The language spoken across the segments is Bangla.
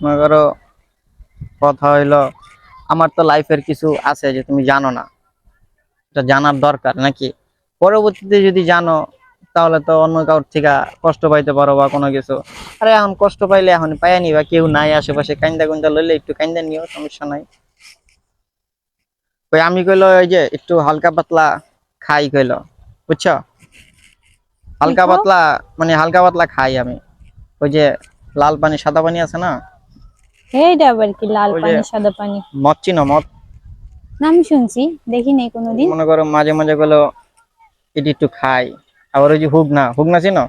মনে করো কথা হইলো, আমার তো লাইফের কিছু আছে যে তুমি জানো না, এটা জানার দরকার নাকি? পরবর্তীতে যদি জানো তাহলে তো অন্য কারোর থেকে কষ্ট পাইতে পারো বা কোনো কিছু। আরে এখন কষ্ট পাইলে এখন পাইয়া নিবা, কেউ নাই আশেপাশে, কান্দা কুন্দা লইলে একটু কান্দা নিও, সমস্যা নাই। ওই আমি কইলো ওই যে একটু হালকা পাতলা খাই কইলো, বুঝছো? কি হালকা খাও? পাতলা, মানে হালকা পাতলা খাই আমি। ওই যে লাল পানি সাদা পানি আছে না, এইটা আবার কি লাল ওই যে পানি সাদা পানি? মদ চিনো মদ? নাম শুনছি, দেখি নাই কোনোদিন। মনে করো মাঝে মাঝে গুলো এটি একটু খাই। আবার ওই যে হুগনা, হুগনা চিনো?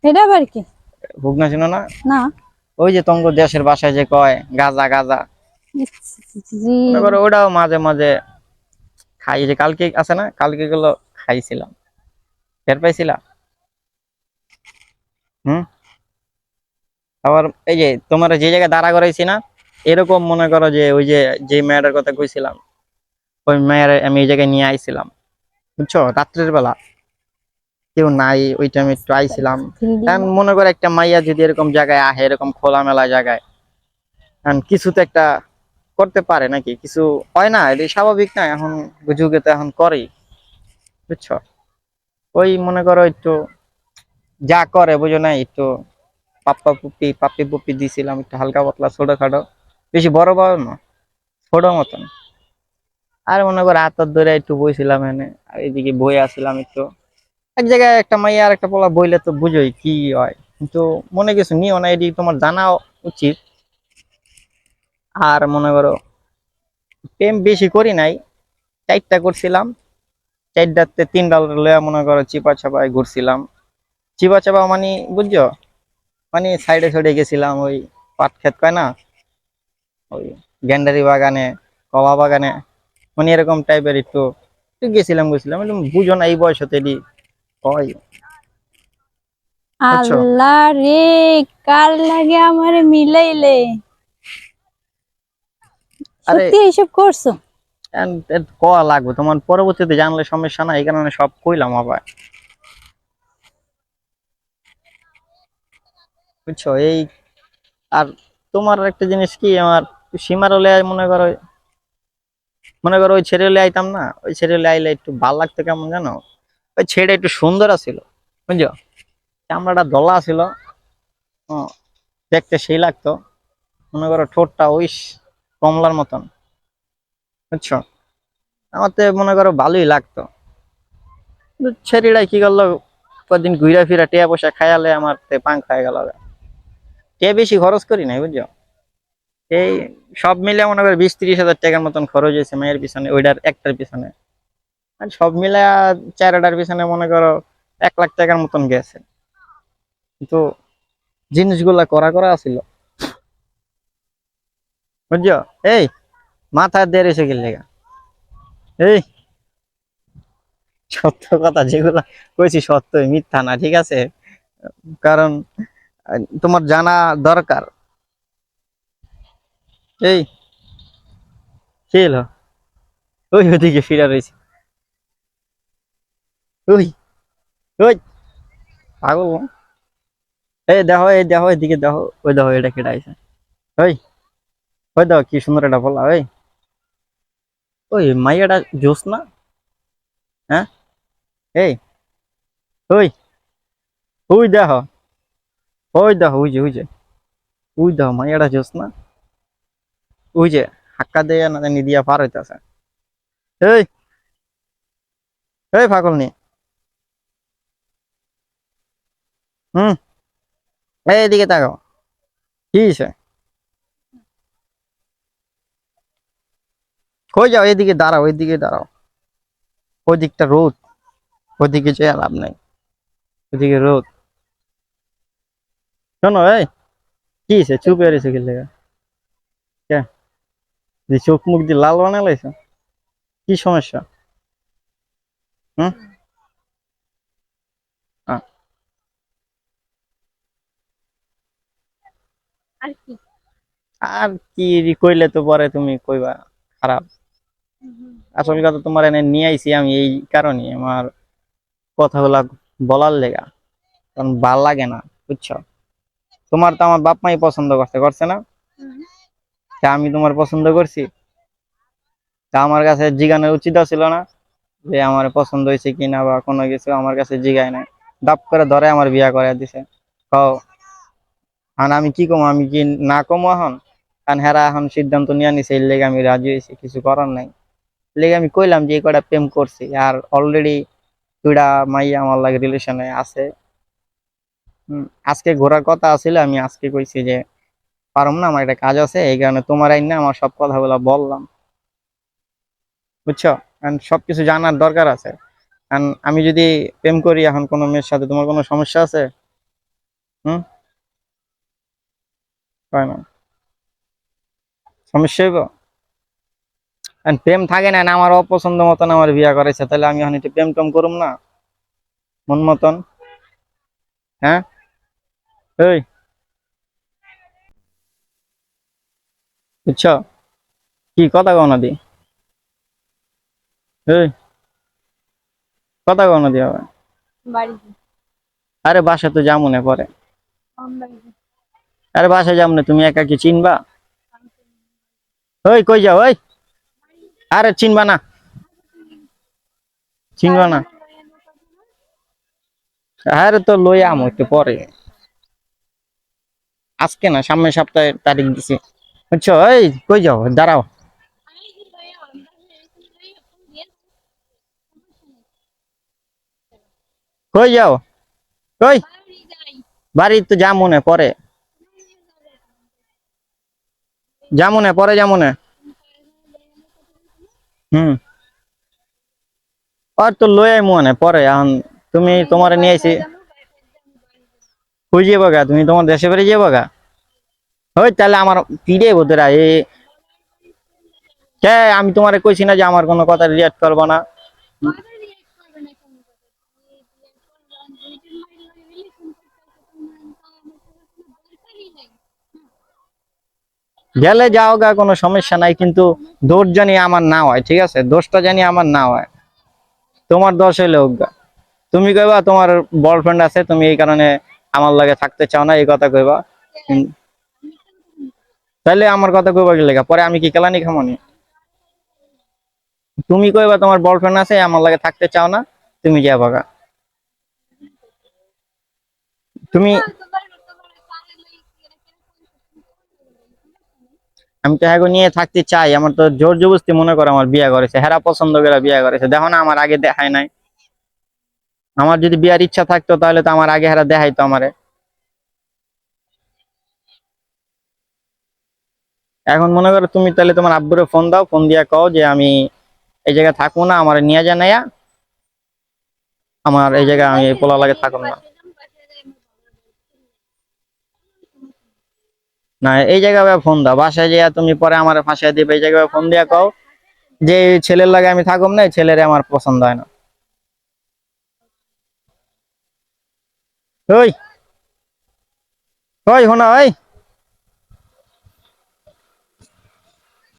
এটা আবার কি? হুগনা চিনো না? না। ওই যে তঙ্গ দেশের ভাষায় যে কয় গাজা গাজা, জি। মনে করো ওটাও মাঝে মাঝে খাই। যে কালকে আছে না, কালকে গুলো খাইছিলাম, টের পাইছিলা? হুম। আবার এই যে তোমার যে জায়গায় দাঁড়া করাইছি না, এরকম মনে করো যে ওই যে যে মেয়েটার কথা কইছিলাম, ওই মেয়ের আমি এই জায়গায় নিয়ে আইছিলাম, বুঝছো? রাত্রের বেলা কেউ নাই, ওই টাইমে একটু আইছিলাম। কারণ মনে করো একটা মাইয়া যদি এরকম জায়গায় আহে, এরকম খোলামেলা জায়গায়, কারণ কিছু তো একটা করতে পারে নাকি? কিছু হয় না, এটা স্বাভাবিক না? এখন যুগে তো এখন করেই, বুঝছো? ওই মনে করো একটু যা করে বুঝো না, একটু পাপ্পা পুপি পাপ্পি পুপি দিছিলাম, একটু হালকা পাতলা ছোটখাটো, বেশি বড় বড় না, ছোট মতন। আর মনে করো হাতত ধরে একটু বইছিলাম এনে, আর এদিকে বই আসছিলাম একটু। এক জায়গায় একটা মাইয়া আর একটা পোলা বইলে তো বুঝোই কি হয়, কিন্তু মনে কিছু নিও না, এদিকে তোমার জানা উচিত। আর মনে করো প্রেম বেশি করি নাই, চারটা করছিলাম, চারটাতে তিনটা লয়া মনে করো চিপা চাপায় ঘুরছিলাম। চিপা চাপা মানে বুঝছো, মানে সাইডে সাইডে গেছিলাম, ওই পাট ক্ষেত কয় না, ওই গেন্ডারি বাগানে, কলা বাগানে, মানে এরকম টাইপের একটু একটু গেছিলাম গেছিলাম, একদম বুঝো না এই বয়সতে এটি হয়, বুঝছো? আল্লাহ রে, কার লাগে আমারে মিলাইলে? আরে সত্যি এইসব করছো? কয়া লাগবে তোমার, পরবর্তীতে জানলে সমস্যা না, এই কারণে সব কইলাম আবার, বুঝছো? এই আর তোমার একটা জিনিস কি, আমার সীমার হলে মনে করো ওই ছেড়ে হলে আইতাম না, ওই ছেড়ে হলে আইলে একটু ভাল লাগতো কেমন জানো? ওই ছেড়ে একটু সুন্দর আছিল, বুঝছো? চামড়াটা দলা ছিল, দেখতে সেই লাগতো। মনে করো ঠোঁটটা ওই কমলার মতন, বুঝছো? আমার তো মনে করো ভালোই লাগতো। কিন্তু ছেড়িটাই কি করলো, কদিন ঘুরা ফিরা টিয়া পয়সা খায়ালে আমার পাং খাই গেল। টিয়া বেশি খরচ করি নাই, বুঝছো? এই সব মিলে মনে করো 20-30 হাজার টাকার মতন খরচ হয়েছে মেয়ের পিছনে, ওইটার একটার পিছনে। আর সব মিলে চারটার পিছনে মনে করো 1 লাখ টাকার মতন গেছে। কিন্তু জিনিসগুলা করা করা আছিল, বুঝছো? এই মাথা দিয়ে এসে গেলে, এই সত্য কথা যেগুলা কইছি সত্যই, মিথ্যা না, ঠিক আছে? কারণ তোমার জানা দরকার। এই কি হলো? ওই ওদিকে ফিরা রয়েছে, ওই ওই পাগল না? এই দেখো, এই দেখো, এদিকে দেখো, ওই দেখো এটা কেটে আইছে। ওই ওই দেখো কি সুন্দর এটা বলা, ওই ওই মাইয়াটা জোস না? হ্যাঁ, এই ওই ওই দেখো, ওই দেখো, ওই যে ওই যে ওই দেখো মাইয়াটা জোস না? ওই যে হাক্কা দেয়া না জানি দিয়া পার হইতেছে। এই এই পাগল নি, হুম, এই এদিকে তাকাও, কি হইছে? কই যাও? এদিকে দাঁড়াও, এদিকে দাঁড়াও, ওই দিকটা রোদ, ওইদিকে যে লাভ নাই, ওইদিকে রোদ। শোনো, এই কি হইছে? চুপ হয়ে রয়েছে কি লেগা? কে যে চোখ মুখ দিয়ে লাল বানা লাইছো? কি সমস্যা? হুম। আ- আর কি? আর কি কইলে তো পরে তুমি কইবা খারাপ। আসল কথা তোমার এনে নিয়ে আইছি আমি এই কারণে, আমার কথাগুলা বলার লেগা, কারণ ভাল লাগে না, বুঝছো? তোমার তো আমার বাপ মাই পছন্দ করছে, করছে না? তা আমি তোমার পছন্দ করছি? তা আমার কাছে জিজ্ঞানোর উচিত ছিল না যে আমার পছন্দ হয়েছে কিনা বা কোনো কিছু? আমার কাছে জিগায় নাই, দাপ করে ধরে আমার বিয়া করে দিছে। কও, আর আমি কি কম? আমি কি না কমো এখন? কারণ হেরা এখন সিদ্ধান্ত নিয়ে নিছে, এর লেগে আমি রাজি হয়েছি, কিছু করার নাই। এর লেগে আমি কইলাম যে এই কটা প্রেম করছি, আর অলরেডি দুইটা মাইয়া আমার লাগে রিলেশনে আছে। আজকে ঘোরার কথা আছিল, আমি আজকে কইছি যে পারম না, আমার একটা কাজ আছে, এই কারণে তোমার আইন না আমার সব কথাগুলো বললাম, বুঝছো? কারণ সবকিছু জানার দরকার আছে। কারণ আমি যদি প্রেম করি এখন কোনো মেয়ের সাথে, তোমার কোনো সমস্যা আছে? হুম? হয় না? সমস্যা হইব? কারণ প্রেম থাকে না, না আমার অপছন্দ মতন আমার বিয়া করেছে, তাহলে আমি এখন একটু প্রেম টেম করুম না মন মতন? হ্যাঁ? এই, বুঝছো? কি কথা কও না দি? এই, কথা কও না দি আবার? বাড়িতে আরে বাসা তো যামুনে পরে। বাড়িতে আরে বাসা যামুনে, তুমি একা কি চিনবা? ওই কই যাও? ওই, আরে চিনবা না, চিনবা না। আরে তো লই আমো একটু পরে, আজকে না, সামনের সপ্তাহে তারিখ দিছি, বুঝছো? এই কই যাও, দাঁড়াও। কই যাও? কই? বাড়ি তো যামুনে পরে, যামুনে পরে, যামুনে। হুম। আর তো লই আইমু মানে পরে, এখন তুমি তোমারে নিয়ে আইছি। কই যাবো গা তুমি? তোমার দেশে বাড়ি যাবো গা? ওই তাহলে আমার পিড়ে বোধরা এই, কে আমি তোমারে কইছি না যে আমার কোনো কথা রিয়াক্ট করবো না? গেলে যাও গা, কোনো সমস্যা নাই, কিন্তু দোষ জানি আমার না হয়, ঠিক আছে? দোষটা জানি আমার না হয়, তোমার দোষ হইলে হোক গা। তুমি কইবা তোমার বয়ফ্রেন্ড আছে, তুমি এই কারণে আমার লাগে থাকতে চাও না, এই কথা কইবা। তাইলে আমার কথা কইবা কি লেগা? পরে আমি কি কেলানি খামনি? তুমি কইবা তোমার বয়ফ্রেন্ড আছে, আমার লাগে থাকতে চাও না, তুমি যাবা গা। তুমি, আমি তো হ্যাগো নিয়ে থাকতে চাই, আমার তো জোর জবরদস্তি মনে করে আমার বিয়ে করেছে, হেরা পছন্দ করে বিয়ে করেছে, দেখো না আমার আগে দেখায় নাই? আমার যদি বিয়ার ইচ্ছা থাকতো তাহলে তো আমার আগে হেরা দেখাইতো আমারে। এখন মনে করো তুমি তাহলে তোমার আব্বুরে ফোন দাও, ফোন দিয়া কও যে আমি এই জায়গায় থাকবো না, আমার নিয়ে যা নাইয়া, আমার এই জায়গায় আমি এই পোলা লাগে থাকুন না। না, এই জায়গায় ফোন দাও, বাসায় যেয়া তুমি পরে আমার ফাঁসাই দিবে, এই জায়গায় ফোন দিয়া কও যে এই ছেলের লাগে আমি থাকুম না, এই ছেলেরে আমার পছন্দ হয় না। ওই, ওই শোনা, ওই